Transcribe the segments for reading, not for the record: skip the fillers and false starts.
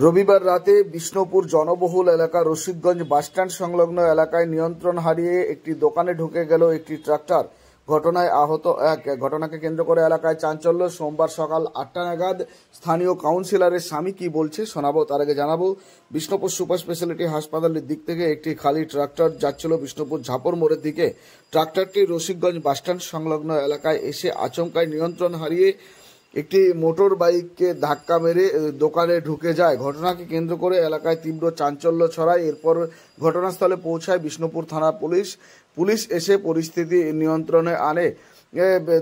রবিবার রাতে বিষ্ণুপুর জনবহুল এলাকা রসিকগঞ্জ বাসস্ট্যান্ড সংলগ্ন এলাকায় নিয়ন্ত্রণ হারিয়ে একটি দোকানে ঢুকে গেল একটি ট্রাক্টর। ঘটনায় আহত এক। ঘটনাকে কেন্দ্র করে এলাকায় চাঞ্চল্য। সোমবার সকাল 8টা নাগাদ স্থানীয় কাউন্সিলরের স্বামী কি বলছে শোনাবো। তার আগে জানাবো, বিষ্ণুপুর সুপার স্পেশালিটি হাসপাতালের দিক থেকে একটি খালি ট্রাক্টর যাচ্ছিল বিষ্ণুপুর ঝাপর মোড়ের দিকে। ট্রাক্টরটি রসিকগঞ্জ বাসস্ট্যান্ড সংলগ্ন এলাকায় এসে আচমকায় নিয়ন্ত্রণ হারিয়ে একটি মোটর বাইককে ধাক্কা মেরে দোকানে ঢুকে যায়। ঘটনাকে কেন্দ্র করে এলাকায় তীব্র চাঞ্চল্য ছড়ায়। এরপর ঘটনাস্থলে পৌঁছায় বিষ্ণুপুর থানা পুলিশ এসে পরিস্থিতি নিয়ন্ত্রণে আনে।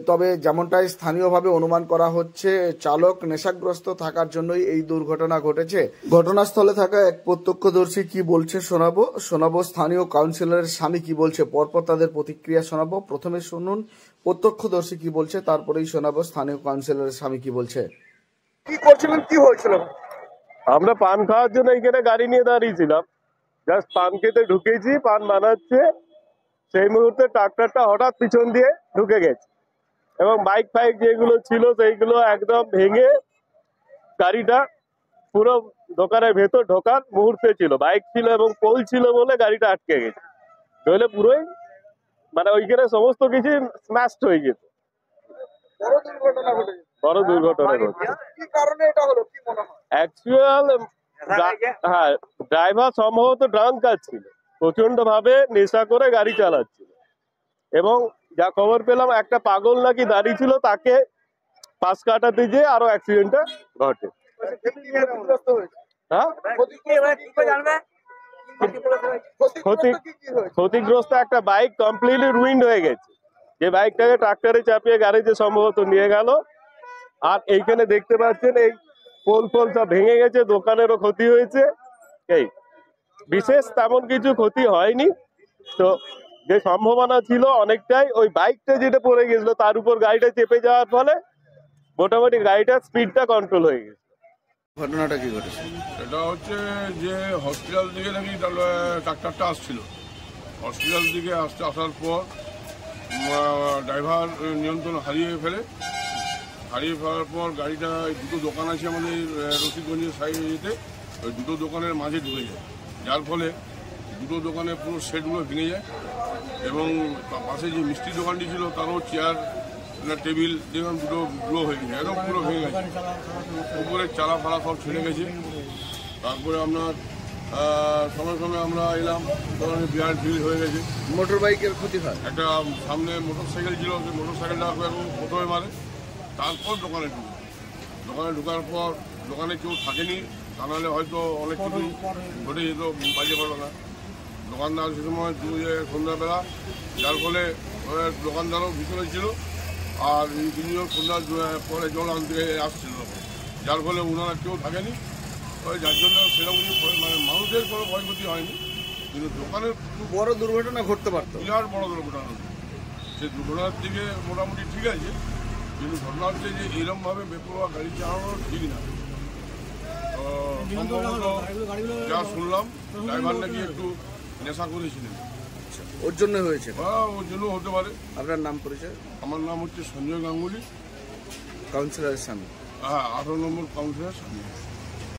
তবে যেমনটাই স্থানীয়ভাবে অনুমান করা হচ্ছে, চালক নেশাগ্রস্ত থাকার জন্যই এই দুর্ঘটনা ঘটেছে। ঘটনাস্থলে থাকা এক প্রত্যক্ষদর্শী কি বলছে শোনাবো স্থানীয় কাউন্সিলরের স্বামী কি বলছে। পরপর তাদের প্রতিক্রিয়া শোনাবো। প্রথমে শুনুন প্রত্যক্ষদর্শী কি বলছে, তারপরেই শোনাবো স্থানীয় কাউন্সিলরের স্বামী কি বলছে। কি করছিলেন, কি হয়েছিল? আমরা পান খাওয়ার জন্য এখানে গাড়ি নিয়ে দাঁড়িয়েছিলাম। জাস্ট পান খেতে ঢুকেছি, পান বানাচ্ছে, সেই মুহূর্তে ট্রাক্টরটা হঠাৎ পিছন দিয়ে ঢুকে গেছে এবং বাইক ফাইক যেগুলো ছিল সেইগুলো একদম ভেঙে গাড়িটা পুরো দোকানের ভেতর ঢোকার মুহূর্তে ছিল। বাইক ছিল এবং পোল ছিল বলে গাড়িটা আটকে গেছে, নইলে পুরোই মানে ওইখানে সমস্ত কিছু স্ম্যাশড হয়ে যেত। বড় দুর্ঘটনা ঘটছে। কি কারণে এটা হলো কি মনে হয়? অ্যাকচুয়াল হ্যাঁ, ড্রাইভার সম্ভবত ড্রাঙ্ক ছিল, প্রচন্ড ভাবে নেশা করে গাড়ি চালাচ্ছিল এবং যা খবর পেলাম একটা পাগল নাকি দাঁড়িয়ে ছিল, তাকে পাশ কাটাতে গিয়ে আরো অ্যাক্সিডেন্টটা ঘটে। হ্যাঁ, ক্ষতিগ্রস্ত একটা বাইক কমপ্লিটলি রুইন্ড হয়ে গেছে, যে বাইকটাকে ট্রাক্টরে চাপিয়ে গ্যারেজে সম্ভবত নিয়ে গেল। আর এইখানে দেখতে পাচ্ছেন এই পোল সব ভেঙে গেছে, দোকানেরও ক্ষতি হয়েছে। এই বিশেষ তেমন কিছু ক্ষতি হয়নি, তো যে সম্ভাবনা ছিল অনেকটাই ওই বাইকটা যেটা পড়ে গেছিল তার উপর গাড়িটা চেপে যাওয়ার ফলে মোটামুটি গাড়িটার স্পিডটা কন্ট্রোল হয়ে গেছে। ঘটনাটা কি ঘটেছে? এটা হচ্ছে যে হসপিটাল দিকে নাকি ট্রাক্টরটা আসছিল। হসপিটাল দিকে আসার পর ড্রাইভার নিয়ন্ত্রণ হারিয়ে ফেলার পর গাড়িটা দুটো দোকান আছে আমাদের রসিকগঞ্জের সাইডে, ওই দুটো দোকানের মাঝে ঢুকে যায়, যার ফলে দুটো দোকানে পুরো সেটগুলো ভেঙে যায় এবং পাশে যে মিষ্টির দোকানটি ছিল তারও চেয়ার টেবিল দেখুন দুটো হয়ে গেছে, একদম পুরো ভেঙে গেছে। উপরে চালা ফালা সব ছেড়ে গেছে। তারপরে আপনার সঙ্গে আমরা এলাম, বিরাট ভিড় হয়ে গেছে। মোটর বাইকের ক্ষতি হয়। একটা সামনে মোটর সাইকেল ছিল, সেই মোটর সাইকেলটা এখন প্রথমে মারে, তারপর দোকানে ঢোকার পর দোকানে কেউ থাকেনি, তা নাহলে হয়তো অনেক কিছু ঘটে যেত, বাজে ঘটনা। দোকানদার সে সময় সন্ধ্যাবেলা, যার ফলে দোকানদারও ভিতরে ছিল আর তিনজন সন্ধ্যার পরে জল আনতে আসছিল, যার ফলে ওনারা কেউ থাকেনি, যার জন্য সেরকম মানে মানুষের কোনো ক্ষয়ক্ষতি হয়নি। কিন্তু দোকানের বড় দুর্ঘটনা ঘটতে পারত, বিরাট বড় দুর্ঘটনা। সেই দুর্ঘটনার দিকে মোটামুটি ঠিক আছে, কিন্তু ঘটনা হচ্ছে যে এরকমভাবে বেপরোয়া গাড়ি চালানো ঠিক না। সম্ভবত যা শুনলাম, ড্রাইভার নাকি একটু নেশা করেছিলেন, ওর জন্য হয়েছে। ওর জন্য হতে পারে। আপনার নাম পরিচয়? আমার নাম হচ্ছে সঞ্জয় গাঙ্গুলি, কাউন্সিলরের স্বামী। হ্যাঁ, 18 নম্বর কাউন্সিলর স্বামী।